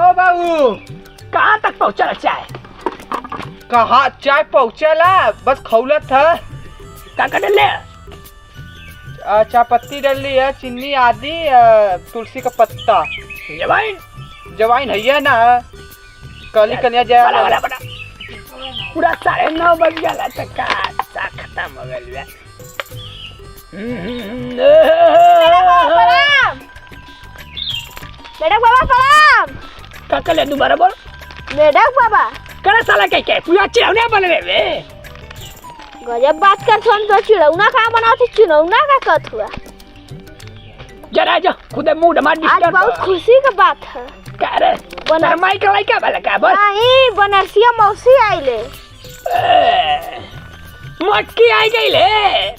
हो बाबू? कहाँ तक पहुँचल चाय? कहाँ चाय पहुँचला? बस खौलत था। का कर ले? चाय पत्ती डाल ली है, चीनी, आदि, तुलसी का पत्ता, जवाइन है ना। कली कन्या जाए पूरा 9:30 बज गया तक का खत्म हो गया। मेढक बाबा प्रणाम। का कर ले दोबारा बोल। मेढक बाबा करे साला के पूरा चिड़ौना बन रे वे। गजब बात कर छन तो चिड़ौना का बनाते चिड़ौना का कत हुआ। जरा जो खुद मुंह मार आज बहुत खुशी का बात है। का रे बनरमाई का लइका वाला का बोल। नहीं बनरसिया मौसी आइले। मटकी आई गई ले।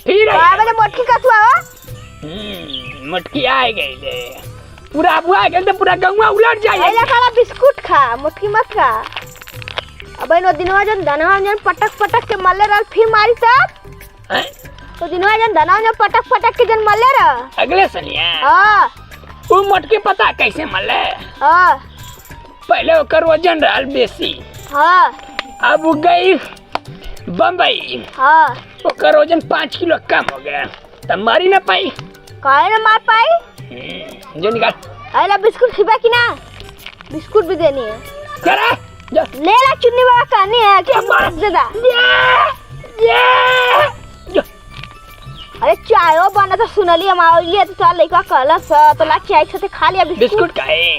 फिर बाबा मटकी कत हुआ? मटकी आई गई ले। पूरा बुआ गए तो पूरा गौवा उलट जाए। ऐला खाला बिस्कुट खा, मटकी मत खा। अब नो दिनवा जन धनवा जन पटक पटक के मल्ले रह फिर मारी तब। तो दिनवा जन धनवा जन पटक पटक के जन मल्ले रह अगले सनिया। हां वो मटकी पता कैसे मल्ले? हां पहले ओकर वजन रहल बेसी। हां अब वो गई बम्बई। हां ओकर वजन 5 किलो कम हो गया। तब मारी ना पाई। काहे ना मार पाई? जो निकाल। ऐला बिस्कुट खिबा कि ना? बिस्कुट भी देनी है। करे जो ले ला चुन्नी बाबा कहनी है कि मार देदा। जो अरे चायो बना तो सुनली हम आइए तो चल लइका कहलस तो ला चाय साथे खा लिया बिस्कुट खाए।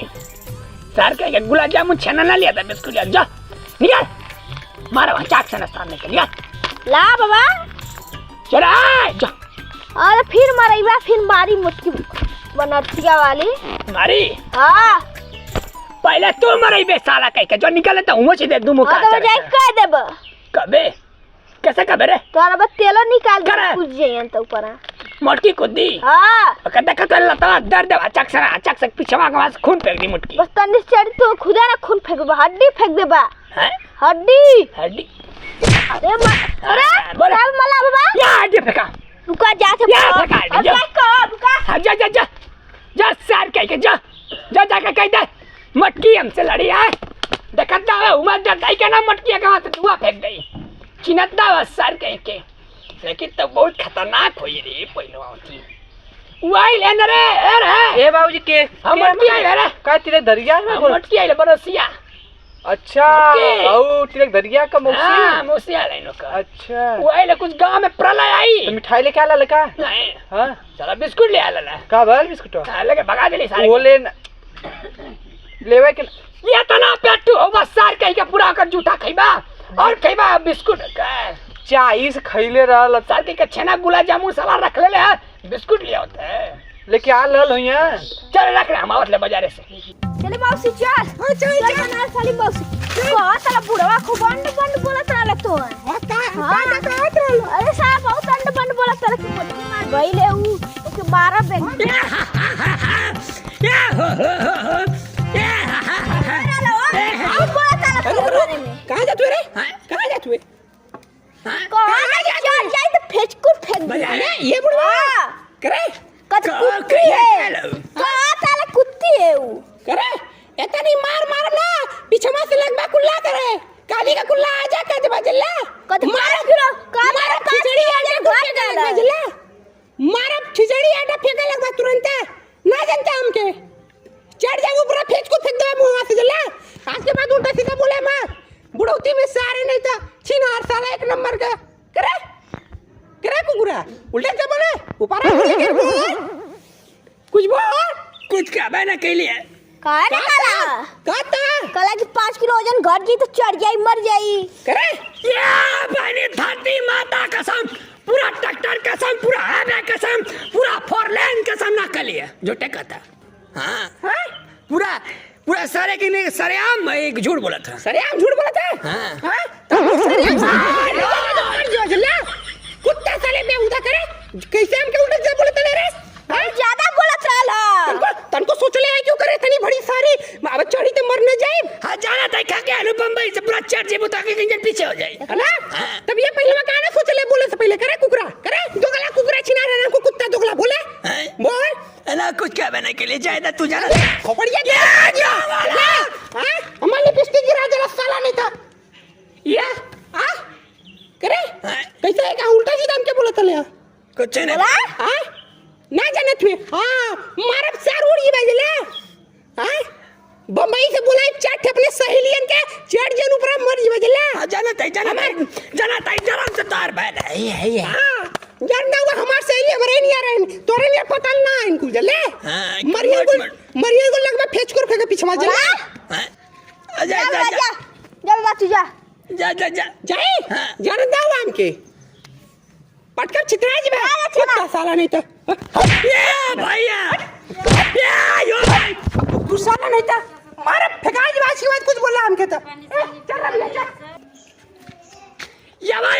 सर के गुलाब जामुन छना ना लिया था बिस्कुट यार। जा निकाल मारा वहाँ चाक से नाश्ता निकल निकाल। ला बाबा चला जा। अरे फिर मारेगा फिर मारी मुटकी बनरसिया वाली मारी। हां पहले तू मरई बे साला कह के जो निकले तो उमो से दे दू मुका। तो जाई कह देब। कबे कैसे कबे रे? तोरा बस तेलो निकाल करे। दे कुछ जेयन तो ऊपर। मोटकी कुद्दी। हां कहता कहता लता दर्द अचक से पीछवा के पास खून फेंक दी मुटकी। बस तन्नी चढ़ तो खुदा ना खून फेंक बा हड्डी फेंक देबा। हैं हड्डी हड्डी। अरे अरे बोले मला बाबा या हड्डी फेंका। रुका जा से अब जा का रुका। जा जा जा जा सर कह के जा जा जा के कह दे मटकी हमसे लड़ी है। देखता है उमर डरदाई के ना मटकी कहाँ से धुआं फेंक गई। चिन्हता है सर कह के। लेकिन तो बहुत खतरनाक हुई रे पहले होती। वाई लेने रे ए बाबूजी के हम मटकी आई रे का तेरे दरिया में बोल। मटकी आई बरसिया। अच्छा औ तेरे दरिया का मौसी। हां मौसी आ लेनो का। अच्छा वो आई कुछ गांव में प्रलय आई। तो मिठाई लेके आला लका? नहीं हां चला बिस्कुट ले आला ना। का भल बिस्कुट? हां लगे भगा देली सारे। वो ले लेवे के ये तना पेटू हो बस सार कह के पूरा कर जूठा खइबा और खइबा बिस्कुट का। चाय से खइले रहल सार के छेना गुलाब जामुन साला रख ले है बिस्कुट ले होता है। लेके आ लल होइया। चल रख ले हम आवत ले बाजार से। चले मौसी चल। हां चल ना साली मौसी। बहुत सारा बुढ़वा खूब बंड बंड बोलत रहल तो। हां का कहत रहल? अरे साहब बहुत बंड बंड बोलत रहल कि मोटकी मार गइले ऊ ओके मारा बेग। कहां जा तू रे? कहां जा तू? कहां जा जाई तो फेचकुट फेंक दे। ये बुढ़वा करे कत कुत्ती है। कहां साला कुत्ती है ऊ? करे इतनी मार मार ना पीछवा से लगवा कुल्ला करे। काली का कुल्ला आ जा कद बजला। कत मार फिरो का मार खिचड़ी आटा फेंके बजला। मार खिचड़ी आटा फेंके लगवा तुरंत ना जानता हमके। चढ़ जा ऊपर फेंच को फेंक दे मुंह से जला। आज के बाद उल्टा सीधा बोले मैं बुढ़ौती में सारे नहीं था छिनार साला एक नंबर का। करे करे कुकुरा उल्टा से बोले ऊपर कुछ बोल कुछ क्या बना के लिए काहे ना काला कहता काला की 5 किलो वजन घट जाई तो चढ़ जाई मर जाई। करे या बनी धरती माता कसम पूरा ट्रैक्टर कसम पूरा हाईवे कसम पूरा 4 लेन कसम ना कर लिया झूठे कहता। हाँ पूरा पूरा सारे के नहीं सरेआम एक झूठ बोला था। सरेआम झूठ बोला था। हाँ कुत्ता साले बेहुदा करे कैसे हम के उल्टा से बोलते रे? ज्यादा बोलत रहल। तनको सोच ले क्यों करे इतनी बड़ी सारी अब चढ़ी तो मर न जाए। हां जाना था खा के आलू बम्बई से पूरा चढ़ जे बुता के इंजन पीछे हो जाए है ना। तब ये पहले में काना सोच ले बोले से पहले करे कुकरा करे दोगला कुकरा छिना रहा को कुत्ता दोगला बोले बोल ना कुछ क्या बना के लिए जायदा तू जाना खोपड़िया जा वाला। कुछ नहीं बोला हाँ ना जानत हुए हाँ मारब सार उड़ गई बजला हाँ बम्बई से बुलाए चाट अपने सहेलियन के चाट जन ऊपर मर जी बजला जाना ताई जरा से तार बैठ है हाँ जानना हुआ हमार सहेली हमारे नहीं आ रहे हैं तोरे नहीं पता ना इनको जले हाँ, मरियन को लगभग फेंच कर फेंके पीछे जले जा जा जा जा जा बाबा तू जा जा जा जा जाए हाँ। जानता हुआ हमके पटकर चित्रा जी में कुत्ता साला नहीं तो ये भैया ये यो भाई तू साला नहीं था मारे फेंका जी बात के बाद कुछ बोला हमके तो चल अब ले जा यावा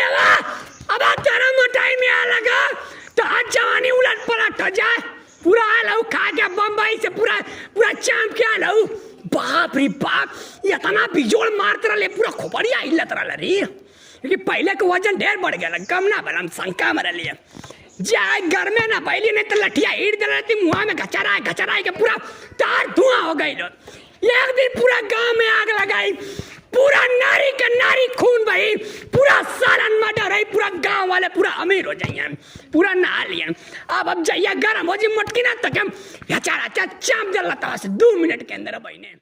अब तेरा मोटाई में आ लगा तो आज जवानी उलट पलट हो जाए पूरा आलू खा के बम्बई से पूरा चाम के आलू बाप रे बाप इतना बिजोड़ मारते रहे पूरा खोपड़िया हिलत रहा रे क्योंकि पहले के वजन ढेर बढ़ गया कम ना बलम शंका में रही जाए घर में ना पहले नहीं तो लठिया ईट दे रहती मुँह में घचराए के पूरा तार धुआं हो गई एक दिन पूरा गांव में आग लगाई पूरा नारी का नारी खून बही पूरा सालन मर्डर है पूरा गांव वाले पूरा अमीर हो जाइए पूरा नहा लिए अब जाइए गर्म हो जी मटकी ना तक हम चाम जल 2 मिनट के अंदर बहने